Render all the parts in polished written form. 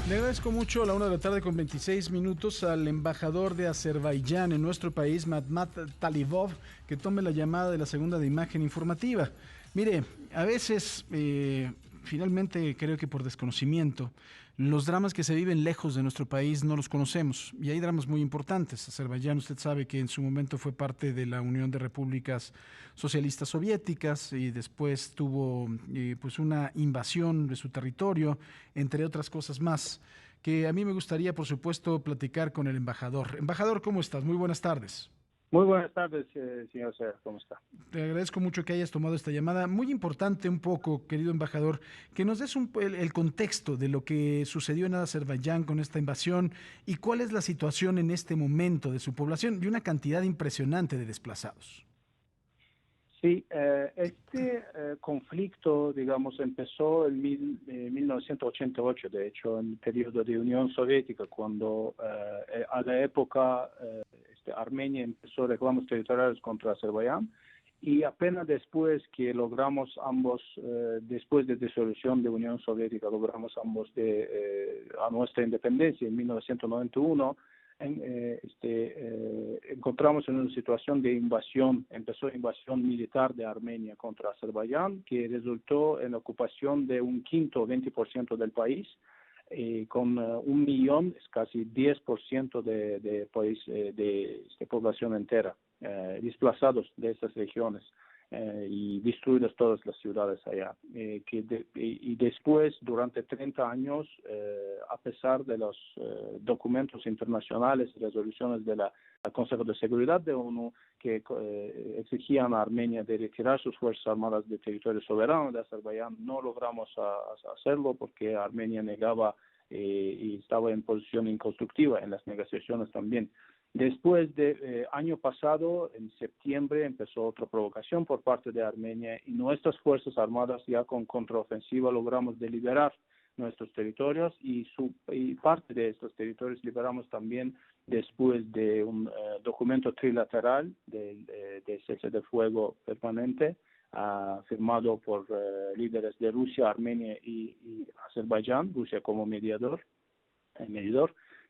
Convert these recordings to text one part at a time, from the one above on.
Le agradezco mucho a la 1 de la tarde con 26 minutos al embajador de Azerbaiyán en nuestro país, Mathmat Talibov, que tome la llamada de la segunda de imagen informativa. Mire, a veces, finalmente creo que por desconocimiento, los dramas que se viven lejos de nuestro país no los conocemos. Y hay dramas muy importantes. Azerbaiyán, usted sabe que en su momento fue parte de la Unión de Repúblicas Socialistas Soviéticas y después tuvo pues una invasión de su territorio, entre otras cosas más, que a mí me gustaría, por supuesto, platicar con el embajador. Embajador, ¿cómo estás? Muy buenas tardes. Muy buenas tardes, señor Ser, ¿cómo está? Te agradezco mucho que hayas tomado esta llamada. Muy importante un poco, querido embajador, que nos des el contexto de lo que sucedió en Azerbaiyán con esta invasión y cuál es la situación en este momento de su población y una cantidad impresionante de desplazados. Sí, este conflicto, digamos, empezó en 1988, de hecho, en el periodo de Unión Soviética, cuando a la época Armenia empezó reclamos territoriales contra Azerbaiyán y apenas después que logramos ambos, después de disolución de Unión Soviética, logramos ambos a nuestra independencia en 1991. Encontramos en una situación de invasión, empezó invasión militar de Armenia contra Azerbaiyán, que resultó en la ocupación de un quinto, 20% del país, con 1 millón, es casi 10% de país, de población entera, desplazados de estas regiones. Y destruidas todas las ciudades allá. Y después, durante 30 años, a pesar de los documentos internacionales y resoluciones del Consejo de Seguridad de ONU que exigían a Armenia de retirar sus fuerzas armadas del territorio soberano de Azerbaiyán, no logramos hacerlo porque Armenia negaba y estaba en posición inconstructiva en las negociaciones también. Después de año pasado, en septiembre, empezó otra provocación por parte de Armenia y nuestras fuerzas armadas ya con contraofensiva logramos liberar nuestros territorios y parte de estos territorios liberamos también después de un documento trilateral de cese de fuego permanente firmado por líderes de Rusia, Armenia y Azerbaiyán, Rusia como medidor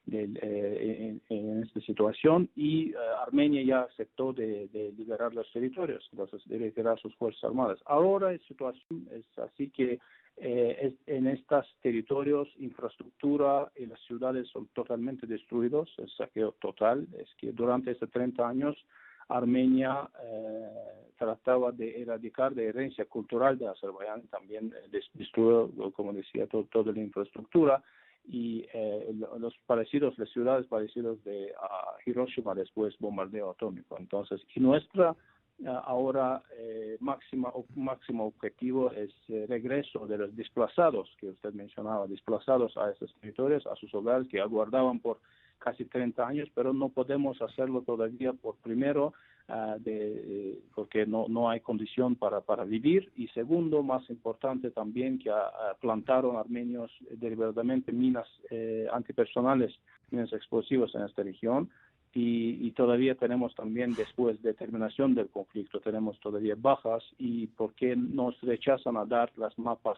en esta situación y Armenia ya aceptó de liberar los territorios, entonces de retirar sus fuerzas armadas. Ahora la situación es así que en estos territorios infraestructura y las ciudades son totalmente destruidos, el saqueo total, es que durante estos 30 años Armenia trataba de erradicar la herencia cultural de Azerbaiyán, también destruyó, como decía, toda la infraestructura y las ciudades parecidas de Hiroshima después bombardeo atómico. Entonces, y nuestra ahora máximo objetivo es regreso de los desplazados que usted mencionaba, desplazados a esos territorios, a sus hogares que aguardaban por casi 30 años, pero no podemos hacerlo todavía porque no hay condición para vivir. Y segundo, más importante también, que plantaron armenios deliberadamente minas antipersonales, minas explosivas en esta región. Y todavía tenemos también, después de terminación del conflicto, tenemos todavía bajas y porque nos rechazan a dar las mapas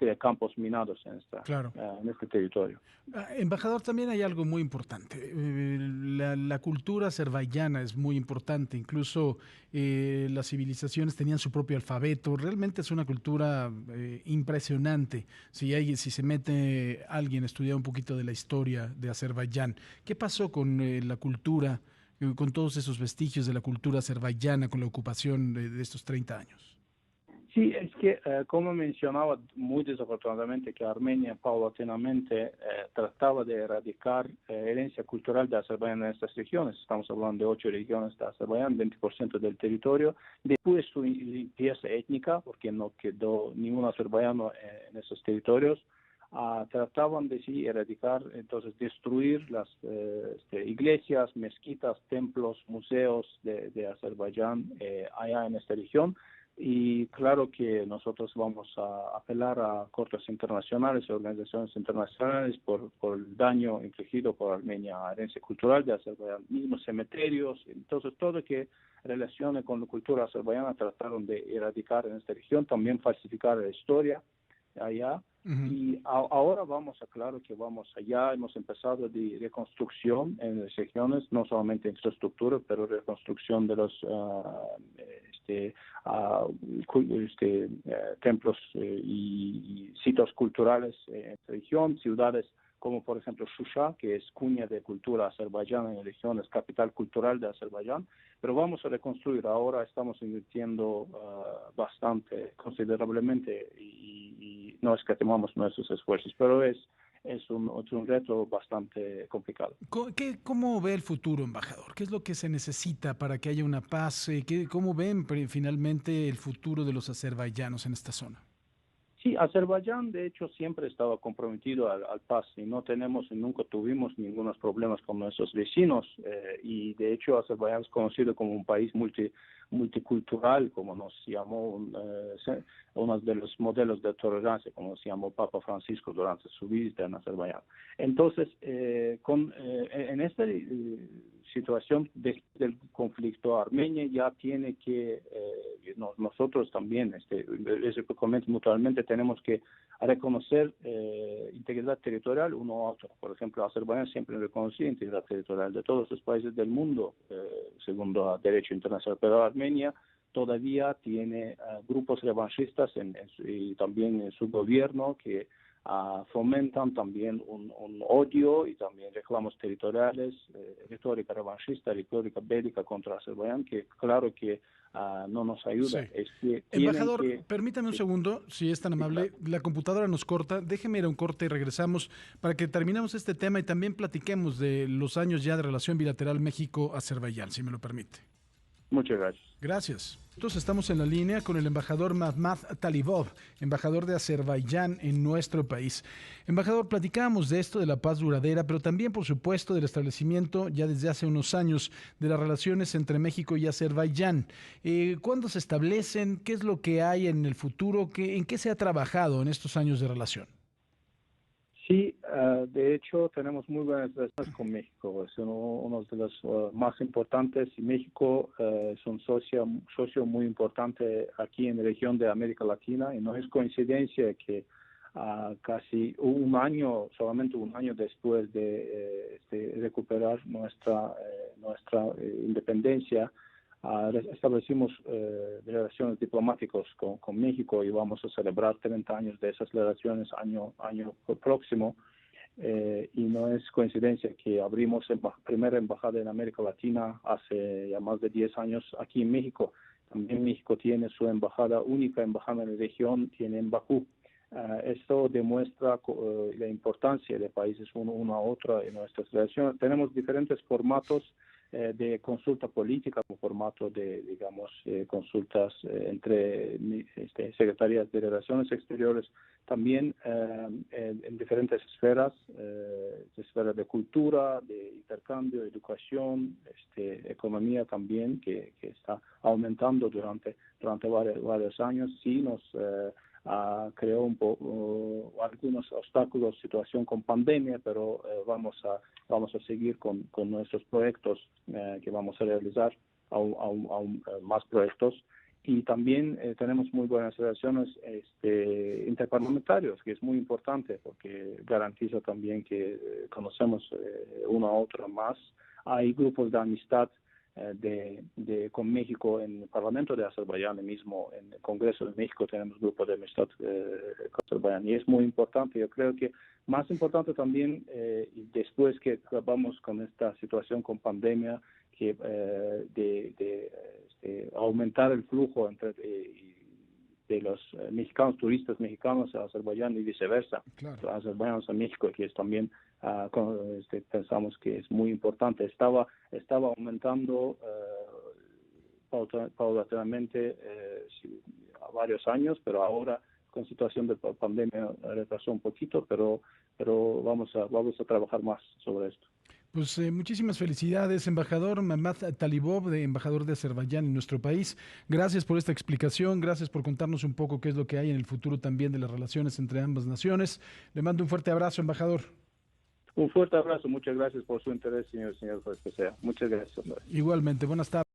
de campos minados Claro. en este territorio. Embajador, también hay algo muy importante. La cultura azerbaiyana es muy importante. Incluso las civilizaciones tenían su propio alfabeto. Realmente es una cultura impresionante. Si se mete alguien a estudiar un poquito de la historia de Azerbaiyán, ¿qué pasó con la cultura, con todos esos vestigios de la cultura azerbaiyana, con la ocupación de estos 30 años? Sí, es que, como mencionaba, muy desafortunadamente que Armenia paulatinamente trataba de erradicar herencia cultural de Azerbaiyán en estas regiones. Estamos hablando de 8 regiones de Azerbaiyán, 20% del territorio. Después su limpieza étnica, porque no quedó ningún azerbaiyano en esos territorios. Trataban de erradicar, entonces destruir las iglesias, mezquitas, templos, museos de Azerbaiyán allá en esta región. Y claro que nosotros vamos a apelar a cortes internacionales y organizaciones internacionales por el daño infligido por Armenia a la herencia cultural de Azerbaiyán, mismos cementerios, entonces todo que relacione con la cultura azerbaiyana trataron de erradicar en esta región, también falsificar la historia allá. Y ahora claro que ya hemos empezado de reconstrucción en las regiones, no solamente infraestructura, pero reconstrucción de los templos y sitios culturales en la región, ciudades como por ejemplo Shusha, que es cuña de cultura azerbaiyana en la región, es capital cultural de Azerbaiyán, pero vamos a reconstruir. Ahora estamos invirtiendo bastante, considerablemente, y no escatimamos nuestros esfuerzos, pero es un reto bastante complicado. ¿Cómo ve el futuro, embajador? ¿Qué es lo que se necesita para que haya una paz? ¿Cómo ven finalmente el futuro de los azerbaiyanos en esta zona? Sí, Azerbaiyán de hecho siempre estaba comprometido al paz y nunca tuvimos ningunos problemas con nuestros vecinos y de hecho Azerbaiyán es conocido como un país multicultural, como nos llamó uno de los modelos de tolerancia, como se llamó Papa Francisco durante su visita en Azerbaiyán. Entonces, en esta situación del conflicto, Armenia ya tiene que, nosotros también, mutuamente, tenemos que reconocer integridad territorial uno a otro. Por ejemplo, Azerbaiyán siempre reconoció integridad territorial de todos los países del mundo, según el derecho internacional, pero Armenia todavía tiene grupos revanchistas y también en su gobierno que fomentan también un odio y también reclamos territoriales, retórica revanchista, retórica bélica contra Azerbaiyán, que claro que no nos ayuda. Sí. Embajador, permítame un segundo, si es tan amable. Claro. La computadora nos corta. Déjeme ir a un corte y regresamos para que terminemos este tema y también platiquemos de los años ya de relación bilateral México-Azerbaiyán, si me lo permite. Muchas gracias. Gracias. Entonces estamos en la línea con el embajador Mathmat Talibov, embajador de Azerbaiyán en nuestro país. Embajador, platicábamos de esto, de la paz duradera, pero también, por supuesto, del establecimiento ya desde hace unos años de las relaciones entre México y Azerbaiyán. ¿Cuándo se establecen? ¿Qué es lo que hay en el futuro? ¿En qué se ha trabajado en estos años de relación? Sí, de hecho tenemos muy buenas relaciones con México, es uno de los más importantes y México es un socio muy importante aquí en la región de América Latina y no es coincidencia que casi solamente un año después de recuperar nuestra independencia, establecimos relaciones diplomáticas con México y vamos a celebrar 30 años de esas relaciones año próximo. Y no es coincidencia que abrimos primera embajada en América Latina hace ya más de 10 años aquí en México. También México tiene su única embajada en la región, tiene en Bakú. Esto demuestra la importancia de países uno a otro en nuestras relaciones. Tenemos diferentes formatos de consulta política, como formato de, consultas entre secretarías de Relaciones Exteriores, también en diferentes esferas, esferas de cultura, de intercambio, educación, economía también, que está aumentando durante varios años. Sí nos creó algunos obstáculos, situación con pandemia, pero vamos a seguir con nuestros proyectos que vamos a realizar, aún más proyectos. Y también tenemos muy buenas relaciones interparlamentarias, que es muy importante porque garantiza también que conocemos uno a otro más. Hay grupos de amistad con México en el Parlamento de Azerbaiyán, mismo en el Congreso de México tenemos grupos de amistad con Azerbaiyán y es muy importante. Yo creo que más importante también, después que acabamos con esta situación con pandemia, que aumentar el flujo de los turistas mexicanos a Azerbaiyán y viceversa, claro. Azerbaiyán a México, que es también pensamos que es muy importante. Estaba aumentando paulatinamente a varios años, pero ahora con situación de pandemia retrasó un poquito, pero vamos a trabajar más sobre esto. Pues muchísimas felicidades, embajador Mathmat Talibov, embajador de Azerbaiyán en nuestro país. Gracias por esta explicación, gracias por contarnos un poco qué es lo que hay en el futuro también de las relaciones entre ambas naciones. Le mando un fuerte abrazo, embajador. Un fuerte abrazo, muchas gracias por su interés, señor juez. Muchas gracias. Igualmente, buenas tardes.